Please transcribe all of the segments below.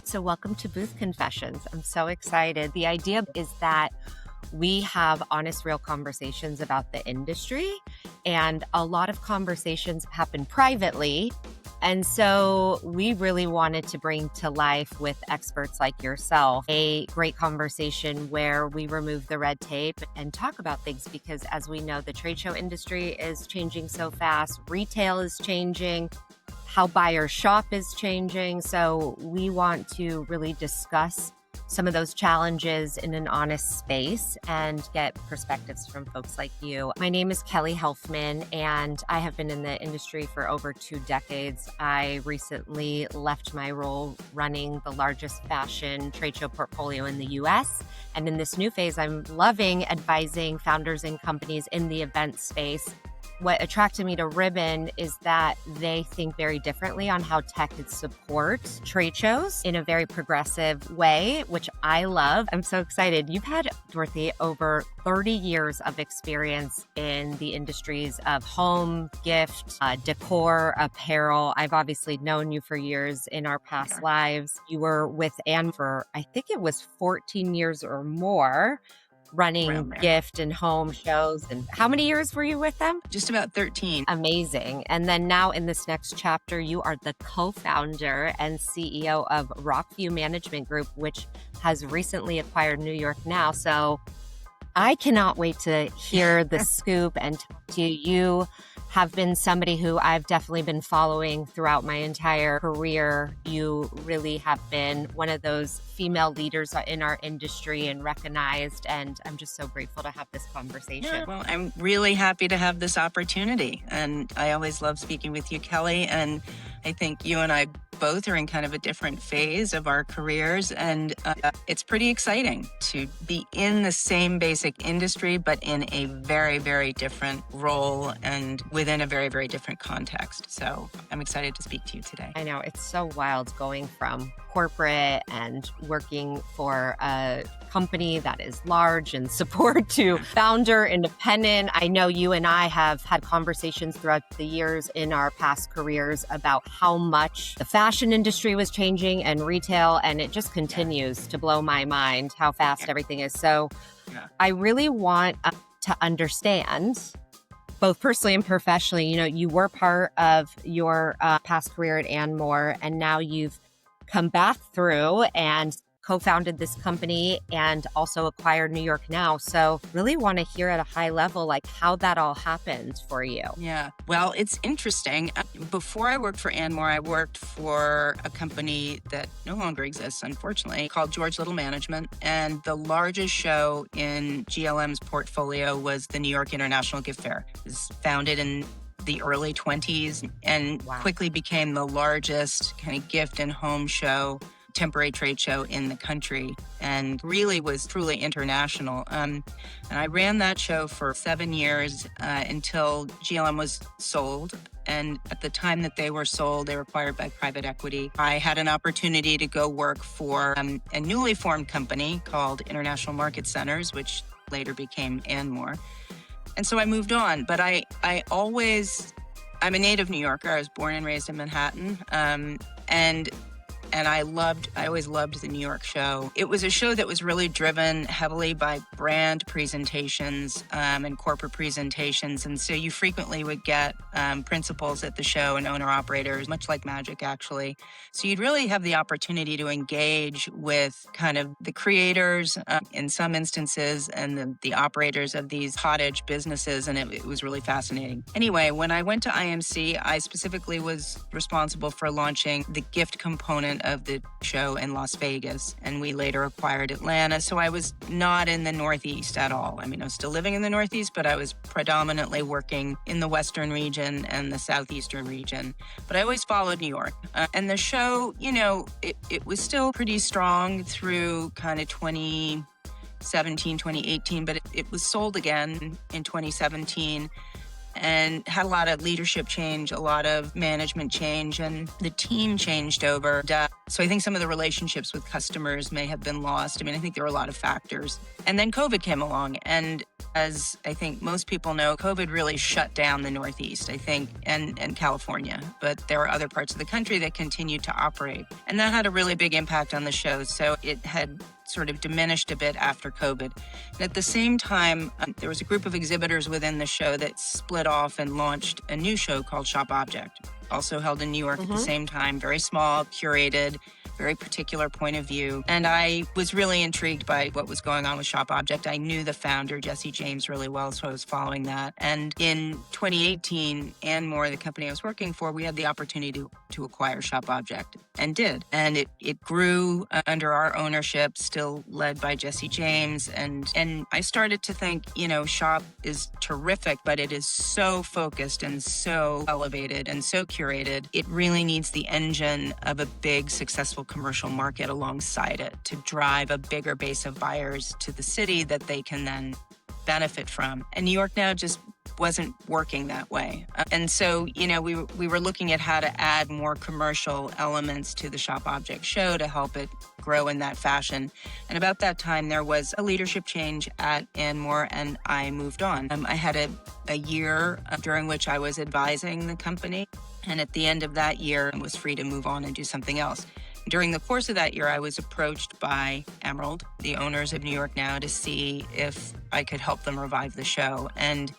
So welcome to Booth Confessions. I'm so excited. The idea is that we have honest, real conversations about the industry, and a lot of conversations happen privately. And so we really wanted to bring to life with experts like yourself a great conversation where we remove the red tape and talk about things, because as we know, the trade show industry is changing so fast. Retail is changing. How buyers shop is changing. So we want to really discuss some of those challenges in an honest space and get perspectives from folks like you. My name is Kelly Helfman, and I have been in the industry for over 2 decades. I recently left my role running the largest fashion trade show portfolio in the US. And in this new phase, I'm loving advising founders and companies in the event space. What attracted me to Ribbon is that they think very differently on how tech could support trade shows in a very progressive way, which I love. I'm so excited. You've had, Dorothy, over 30 years of experience in the industries of home, gift, decor, apparel. I've obviously known you for years in our past lives. You were with Anne for, I think it was 14 years or more, running gift and home shows. And how many years were you with them? Just about 13. Amazing. And then now in this next chapter, you are the co-founder and CEO of Rockview Management Group, which has recently acquired New York Now. So I cannot wait to hear the scoop and talk to you. You have been somebody who I've definitely been following throughout my entire career. You really have been one of those female leaders in our industry and recognized, and I'm just so grateful to have this conversation. Yeah, well, I'm really happy to have this opportunity, and I always love speaking with you, Kelly, and I think you and I both are in kind of a different phase of our careers, and it's pretty exciting to be in the same basic industry, but in a very, very different role and within a very, very different context. So I'm excited to speak to you today. I know, it's so wild going from corporate and working for a company that is large and support to founder, independent. I know you and I have had conversations throughout the years in our past careers about how much the fashion industry was changing and retail, and it just continues to blow my mind how fast everything is. So I really want to understand, both personally and professionally, you were part of your past career at ANDMORE, and now you've come back through and co-founded this company and also acquired New York Now. So really want to hear at a high level, like how that all happened for you. Yeah, well, it's interesting. Before I worked for ANDMORE, I worked for a company that no longer exists, unfortunately, called George Little Management. And the largest show in GLM's portfolio was the New York International Gift Fair. It was founded in the early 20s and quickly became the largest kind of gift and home show, temporary trade show in the country, and really was truly international. And I ran that show for 7 years until GLM was sold. And at the time that they were sold, they were acquired by private equity. I had an opportunity to go work for a newly formed company called International Market Centers, which later became ANDMORE. And so I moved on, but I'm a native New Yorker. I was born and raised in Manhattan. And I always loved the New York show. It was a show that was really driven heavily by brand presentations and corporate presentations. And so you frequently would get principals at the show and owner-operators, much like magic, actually. So you'd really have the opportunity to engage with kind of the creators in some instances and the operators of these cottage businesses. And it was really fascinating. Anyway, when I went to IMC, I specifically was responsible for launching the gift component of the show in Las Vegas, and we later acquired Atlanta. So I was not in the Northeast at all. I mean, I was still living in the Northeast, but I was predominantly working in the Western region and the Southeastern region. But I always followed New York. And the show, it was still pretty strong through kind of 2017, 2018, but it was sold again in 2017. And had a lot of leadership change, a lot of management change, and the team changed over. So I think some of the relationships with customers may have been lost. I mean, I think there were a lot of factors. And then COVID came along, and As I think most people know, COVID really shut down the Northeast, I think, and California. But there were other parts of the country that continued to operate. And that had a really big impact on the show. So it had sort of diminished a bit after COVID. And at the same time, there was a group of exhibitors within the show that split off and launched a new show called Shop Object, also held in New York at the same time, very small, curated, very particular point of view. And I was really intrigued by what was going on with Shop Object. I knew the founder, Jesse James, really well, so I was following that. And in 2018, ANDMORE, the company I was working for, we had the opportunity to acquire Shop Object, and did. And it grew under our ownership, still led by Jesse James. And I started to think, Shop is terrific, but it is so focused and so elevated and so curated. It really needs the engine of a big, successful commercial market alongside it to drive a bigger base of buyers to the city that they can then benefit from. And New York Now just wasn't working that way. And so, we were looking at how to add more commercial elements to the Shop Object show to help it grow in that fashion. And about that time, there was a leadership change at ANDMORE, and I moved on. I had a year during which I was advising the company. And at the end of that year, I was free to move on and do something else. During the course of that year, I was approached by Emerald, the owners of New York Now, to see if I could help them revive the show. And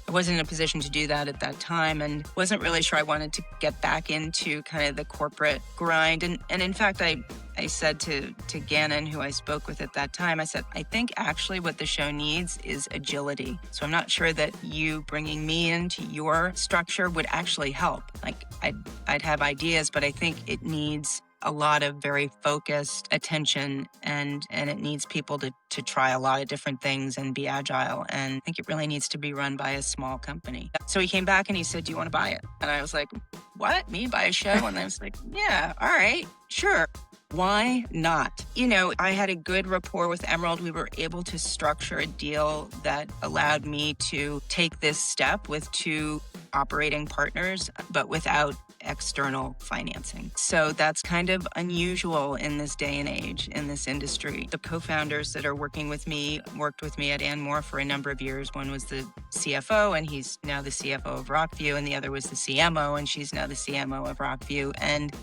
I wasn't in a position to do that at that time, and wasn't really sure I wanted to get back into kind of the corporate grind. And in fact, I said to Gannon, who I spoke with at that time, I said, I think actually what the show needs is agility. So I'm not sure that you bringing me into your structure would actually help. Like I'd have ideas, but I think it needs a lot of very focused attention, and it needs people to try a lot of different things and be agile. And I think it really needs to be run by a small company. So he came back and he said, do you want to buy it? And I was like, what? Me buy a show? And I was like, yeah, all right, sure. Why not? I had a good rapport with Emerald. We were able to structure a deal that allowed me to take this step with two operating partners, but without external financing. So that's kind of unusual in this day and age in this industry. The co-founders that are working with me worked with me at ANDMORE for a number of years. One was the CFO, and he's now the CFO of Rockview, and the other was the CMO, and she's now the CMO of Rockview. And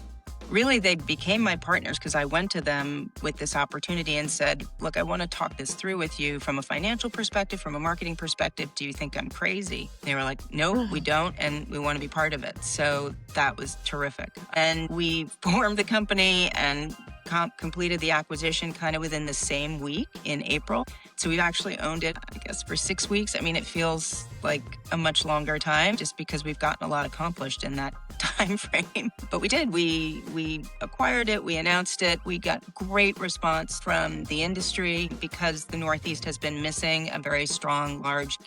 really, they became my partners because I went to them with this opportunity and said, look, I want to talk this through with you from a financial perspective, from a marketing perspective. Do you think I'm crazy? They were like, no, we don't, and we want to be part of it. So that was terrific. And we formed the company and completed the acquisition kind of within the same week in April. So we've actually owned it, I guess, for 6 weeks. I mean, it feels like a much longer time just because we've gotten a lot accomplished in that time frame. But we did. We acquired it. We announced it. We got great response from the industry because the Northeast has been missing a very strong, large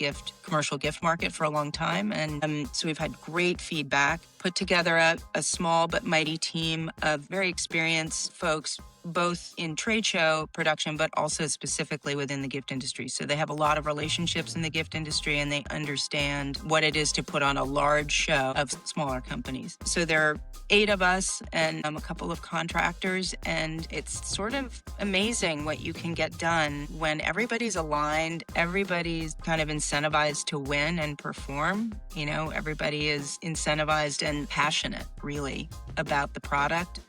commercial gift market for a long time. And so we've had great feedback. Put together a small but mighty team of very experienced folks, both in trade show production, but also specifically within the gift industry. So they have a lot of relationships in the gift industry, and they understand what it is to put on a large show of smaller companies. So there are 8 of us and a couple of contractors, and it's sort of amazing what you can get done when everybody's aligned, everybody's kind of incentivized to win and perform. Everybody is incentivized and passionate, really, about the product.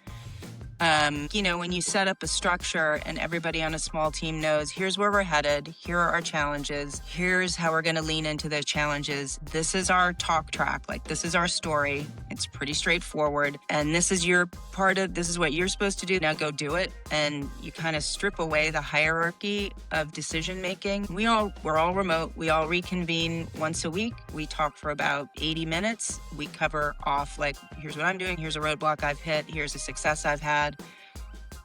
When you set up a structure and everybody on a small team knows, here's where we're headed, here are our challenges, here's how we're going to lean into those challenges. This is our talk track, this is our story. It's pretty straightforward. And this is this is what you're supposed to do. Now go do it. And you kind of strip away the hierarchy of decision making. We're all remote. We all reconvene once a week. We talk for about 80 minutes. We cover off here's what I'm doing, here's a roadblock I've hit, here's a success I've had.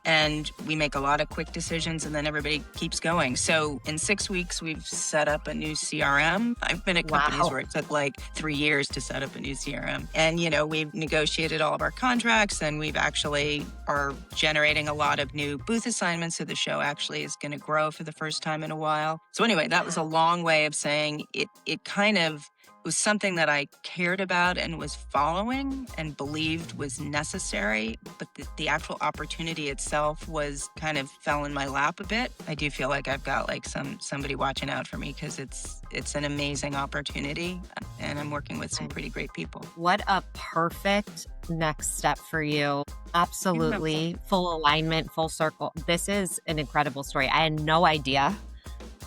And we make a lot of quick decisions, and then everybody keeps going. So in 6 weeks, we've set up a new CRM. I've been at companies where it took 3 years to set up a new CRM. And, we've negotiated all of our contracts, and we've actually are generating a lot of new booth assignments. So the show actually is going to grow for the first time in a while. So anyway, that was a long way of saying it kind of was something that I cared about and was following and believed was necessary, but the actual opportunity itself was kind of fell in my lap a bit. I do feel like I've got like somebody watching out for me because it's an amazing opportunity, and I'm working with some pretty great people. What a perfect next step for you. Absolutely. Full alignment, full circle. This is an incredible story. I had no idea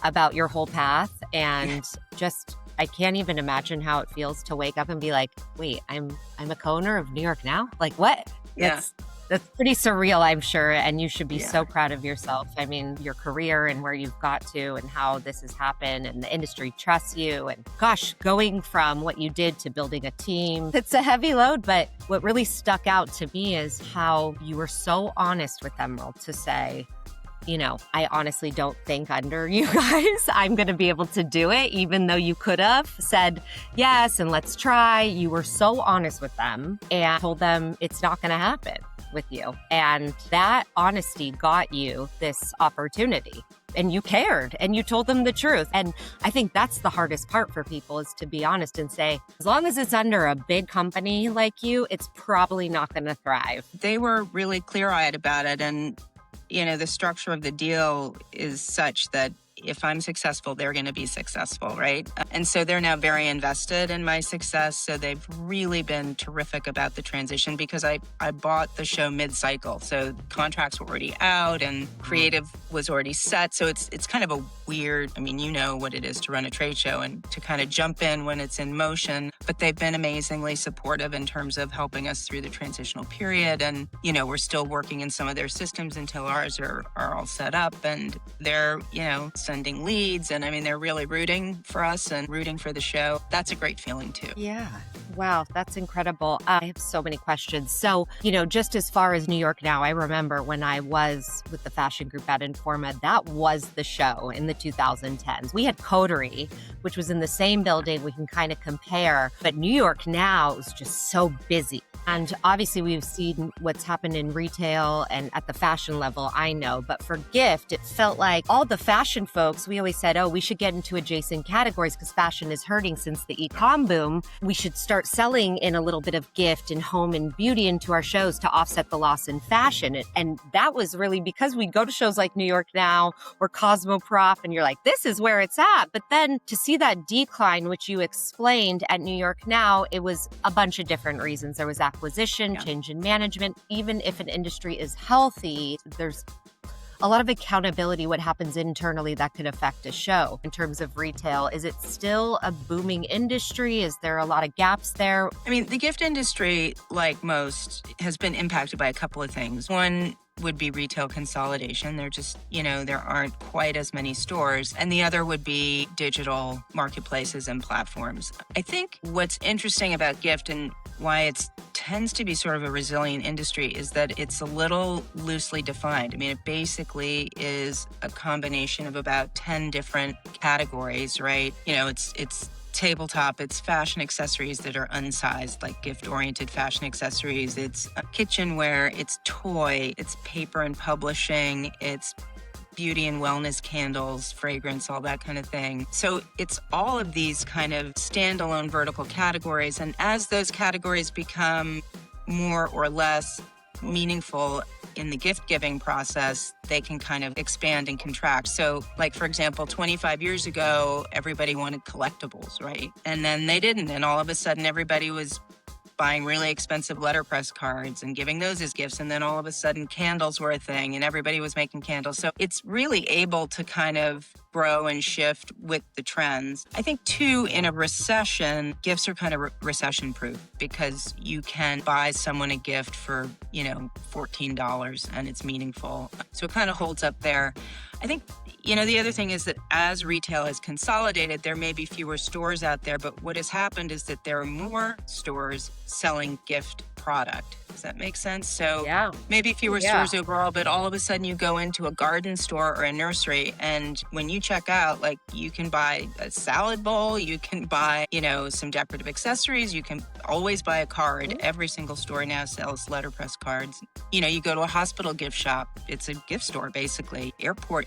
about your whole path, and just I can't even imagine how it feels to wake up and be like, wait, I'm a co-owner of New York Now? Like what? Yeah. That's pretty surreal, I'm sure. And you should be so proud of yourself. I mean, your career and where you've got to and how this has happened and the industry trusts you. And gosh, going from what you did to building a team, it's a heavy load. But what really stuck out to me is how you were so honest with Emerald to say, I honestly don't think under you guys I'm going to be able to do it, even though you could have said yes and let's try. You were so honest with them and told them it's not going to happen with you. And that honesty got you this opportunity. And you cared and you told them the truth. And I think that's the hardest part for people is to be honest and say, as long as it's under a big company like you, it's probably not going to thrive. They were really clear-eyed about it. And the structure of the deal is such that if I'm successful, they're going to be successful, right? And so they're now very invested in my success. So they've really been terrific about the transition because I bought the show mid-cycle. So contracts were already out and creative was already set. So it's kind of a weird, you know what it is to run a trade show and to kind of jump in when it's in motion. But they've been amazingly supportive in terms of helping us through the transitional period. And, we're still working in some of their systems until ours are all set up. And they're, sending leads. And they're really rooting for us and rooting for the show. That's a great feeling too. Yeah. Wow. That's incredible. I have so many questions. So, just as far as New York Now, I remember when I was with the fashion group at Informa, that was the show in the 2010s. We had Coterie, which was in the same building. We can kind of compare, but New York Now was just so busy. And obviously we've seen what's happened in retail and at the fashion level, I know. But for gift, it felt like all the fashion folks, we always said, oh, we should get into adjacent categories because fashion is hurting since the e-com boom. We should start selling in a little bit of gift and home and beauty into our shows to offset the loss in fashion. And that was really because we'd go to shows like New York Now or Cosmoprof, and you're like, this is where it's at. But then to see that decline, which you explained at New York Now, it was a bunch of different reasons. There was acquisition, change in management. Even if an industry is healthy, there's a lot of accountability, what happens internally that could affect a show. In terms of retail, is it still a booming industry? Is there a lot of gaps there? The gift industry, like most, has been impacted by a couple of things. One would be retail consolidation. There just, there aren't quite as many stores. And the other would be digital marketplaces and platforms. I think what's interesting about gift and why it tends to be sort of a resilient industry is that it's a little loosely defined. It basically is a combination of about 10 different categories, right? It's tabletop, it's fashion accessories that are unsized, like gift-oriented fashion accessories. It's kitchenware, it's toy, it's paper and publishing, it's beauty and wellness candles, fragrance, all that kind of thing. So it's all of these kind of standalone vertical categories. And as those categories become more or less meaningful in the gift giving process, they can kind of expand and contract. So like, for example, 25 years ago, everybody wanted collectibles, right? And then they didn't. And all of a sudden, everybody was buying really expensive letterpress cards and giving those as gifts. And then all of a sudden candles were a thing and everybody was making candles. So it's really able to kind of grow and shift with the trends. I think too, in a recession, gifts are kind of recession proof because you can buy someone a gift for, $14 and it's meaningful. So it kind of holds up there. I think, the other thing is that as retail has consolidated, there may be fewer stores out there, but what has happened is that there are more stores selling gift product. Does that make sense? So Yeah. maybe fewer Yeah. stores overall, but all of a sudden you go into a garden store or a nursery, and when you check out, like, you can buy a salad bowl, you can buy, some decorative accessories, you can always buy a card. Every single store now sells letterpress cards. You go to a hospital gift shop, it's a gift store, basically. Airport,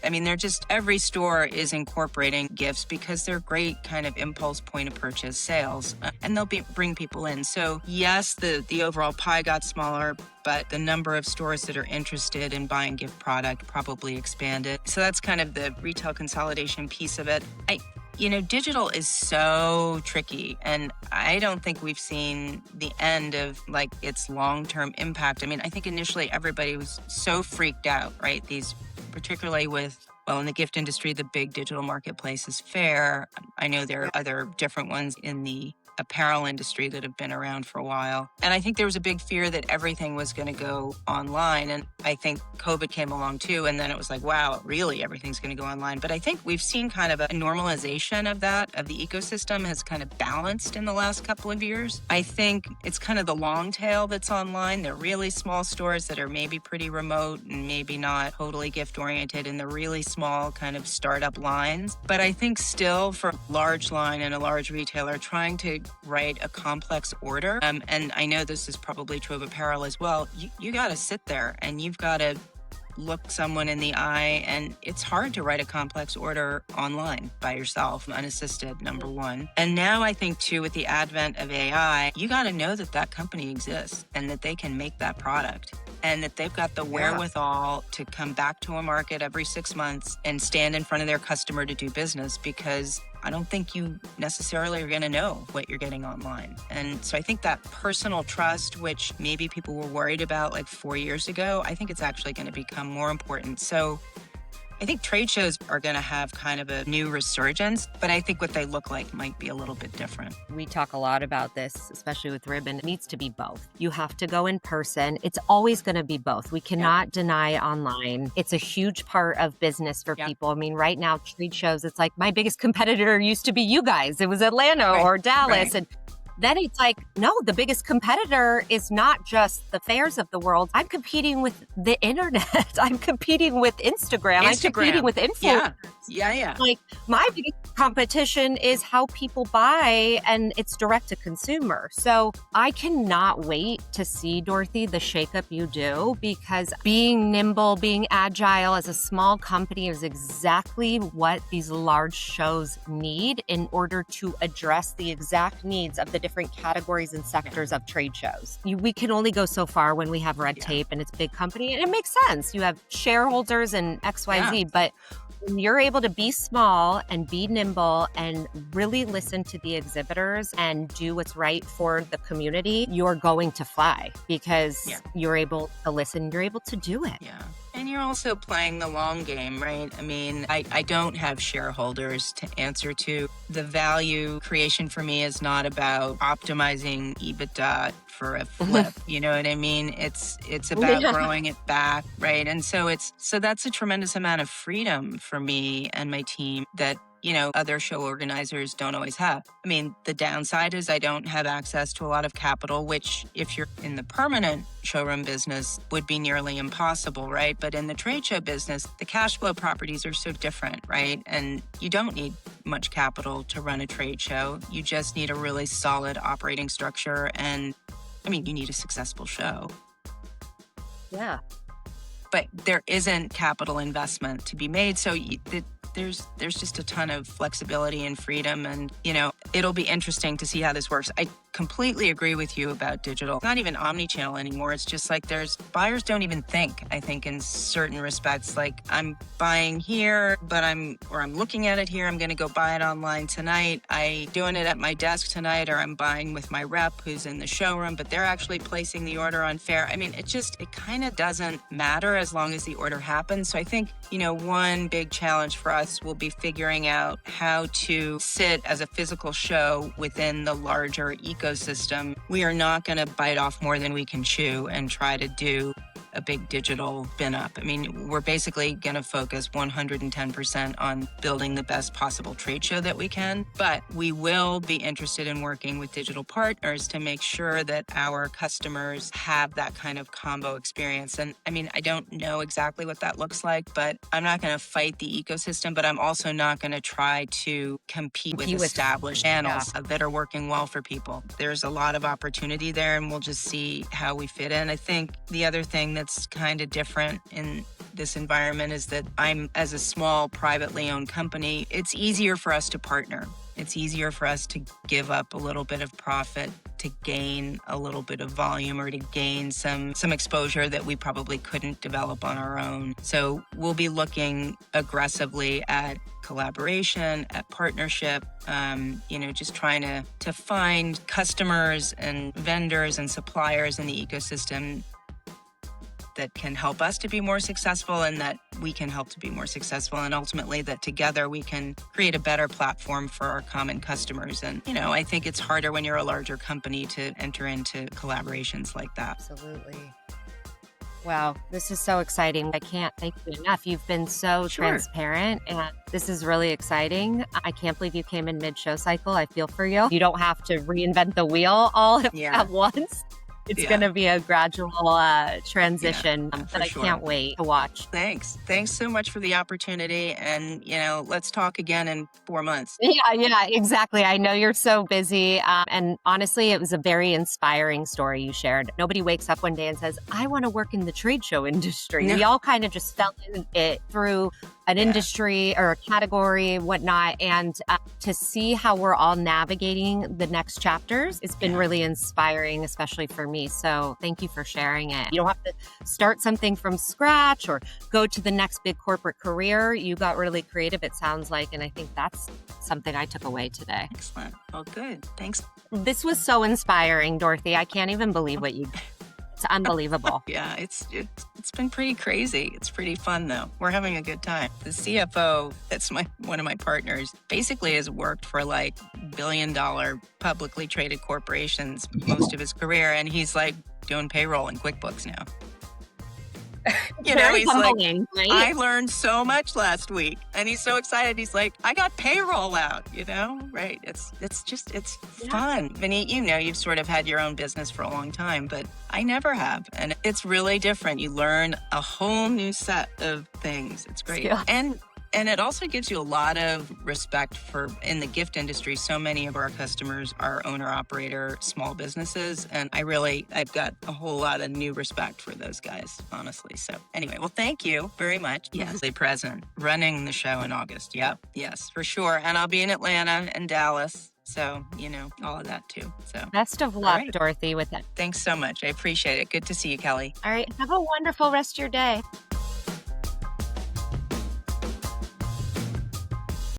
every store is incorporating gifts because they're great kind of impulse point of purchase sales, and they'll bring people in. So yes, the overall pie got smaller, but the number of stores that are interested in buying gift product probably expanded. So that's kind of the retail consolidation piece of it. Digital is so tricky, and I don't think we've seen the end of its long-term impact. I think initially everybody was so freaked out, right? Particularly with, in the gift industry, the big digital marketplace is Fair. I know there are other different ones in the apparel industry that have been around for a while. And I think there was a big fear that everything was going to go online. And I think COVID came along too. And then it was like, wow, really, everything's going to go online. But I think we've seen kind of a normalization of that, of the ecosystem has kind of balanced in the last couple of years. I think it's kind of the long tail that's online. They're really small stores that are maybe pretty remote and maybe not totally gift oriented, and the really small kind of startup lines. But I think still for a large line and a large retailer trying to write a complex order, and I know this is probably true of apparel as well, you got to sit there and you've got to look someone in the eye, and it's hard to write a complex order online by yourself, unassisted, number one. And now I think too, with the advent of AI, you got to know that that company exists and that they can make that product, and that they've got the wherewithal to come back to a market every 6 months and stand in front of their customer to do business, because I don't think you necessarily are going to know what you're getting online. And so I think that personal trust, which maybe people were worried about 4 years ago, I think it's actually going to become more important. So I think trade shows are going to have kind of a new resurgence, but I think what they look like might be a little bit different. We talk a lot about this, especially with Ribbon. It needs to be both. You have to go in person. It's always going to be both. We cannot deny online. It's a huge part of business for people. Right now, trade shows, it's like my biggest competitor used to be you guys. It was Atlanta or Dallas. And then it's like, no, the biggest competitor is not just the fairs of the world. I'm competing with the internet. I'm competing with Instagram. I'm competing with influencers. Yeah. My biggest competition is how people buy, and it's direct to consumer. So I cannot wait to see, Dorothy, the shakeup you do, because being nimble, being agile as a small company is exactly what these large shows need in order to address the exact needs of the different categories and sectors of trade shows. We can only go so far when we have red tape and it's a big company, and it makes sense. You have shareholders and XYZ, but when you're able to be small and be nimble and really listen to the exhibitors and do what's right for the community, you're going to fly because you're able to listen, you're able to do it. Yeah. And you're also playing the long game, right? I don't have shareholders to answer to. The value creation for me is not about optimizing EBITDA for a flip. You know what I mean? It's about growing it back, right? And so that's a tremendous amount of freedom for me and my team that other show organizers don't always have. The downside is I don't have access to a lot of capital, which if you're in the permanent showroom business would be nearly impossible, right? But in the trade show business, the cash flow properties are so different, right? And you don't need much capital to run a trade show. You just need a really solid operating structure. And you need a successful show. Yeah. But there isn't capital investment to be made. So there's just a ton of flexibility and freedom, and it'll be interesting to see how this works. I completely agree with you about digital. It's not even omni-channel anymore. It's just buyers don't even think, I think, in certain respects, I'm buying here, but I'm looking at it here. I'm going to go buy it online tonight. I doing it at my desk tonight, or I'm buying with my rep who's in the showroom, but they're actually placing the order on Fair. It kind of doesn't matter as long as the order happens. So I think, one big challenge for us will be figuring out how to sit as a physical show within the larger ecosystem. We are not going to bite off more than we can chew and try to do a big digital spin up. I mean, we're basically going to focus 110% on building the best possible trade show that we can, but we will be interested in working with digital partners to make sure that our customers have that kind of combo experience. And I mean, I don't know exactly what that looks like, but I'm not going to fight the ecosystem, but I'm also not going to try to compete with established channels that are working well for people. There's a lot of opportunity there, and we'll just see how we fit in. I think the other thing that's kind of different in this environment is that as a small privately owned company, it's easier for us to partner. It's easier for us to give up a little bit of profit to gain a little bit of volume or to gain some exposure that we probably couldn't develop on our own. So we'll be looking aggressively at collaboration, at partnership, just trying to find customers and vendors and suppliers in the ecosystem that can help us to be more successful and that we can help to be more successful. And ultimately that together we can create a better platform for our common customers. And, I think it's harder when you're a larger company to enter into collaborations like that. Absolutely. Wow, this is so exciting. I can't thank you enough. You've been so transparent, and this is really exciting. I can't believe you came in mid-show cycle. I feel for you. You don't have to reinvent the wheel all at once. It's going to be a gradual transition that I can't wait to watch. Thanks. Thanks so much for the opportunity. And, let's talk again in 4 months. Yeah, exactly. I know you're so busy. And honestly, it was a very inspiring story you shared. Nobody wakes up one day and says, I want to work in the trade show industry. No. We all kind of just fell in it through an industry or a category, whatnot. And to see how we're all navigating the next chapters, it's been really inspiring, especially for me. So thank you for sharing it. You don't have to start something from scratch or go to the next big corporate career. You got really creative, it sounds like. And I think that's something I took away today. Excellent. Well, good. Thanks. This was so inspiring, Dorothy. I can't even believe what you did. It's unbelievable. Yeah, it's been pretty crazy. It's pretty fun, though. We're having a good time. The CFO, that's one of my partners, basically has worked for like billion-dollar publicly traded corporations most of his career, and he's like doing payroll in QuickBooks now. Very he's humbling, like, right? I learned so much last week. And he's so excited. He's like, I got payroll out, right? It's fun. And you've sort of had your own business for a long time, but I never have. And it's really different. You learn a whole new set of things. It's great. Yeah. And it also gives you a lot of respect in the gift industry. So many of our customers are owner-operator small businesses. And I've got a whole lot of new respect for those guys, honestly. So anyway, well, thank you very much. Yes, stay present. Running the show in August. Yep. Yes, for sure. And I'll be in Atlanta and Dallas. So, all of that too. So best of luck, Dorothy, with it. Thanks so much. I appreciate it. Good to see you, Kelly. All right. Have a wonderful rest of your day.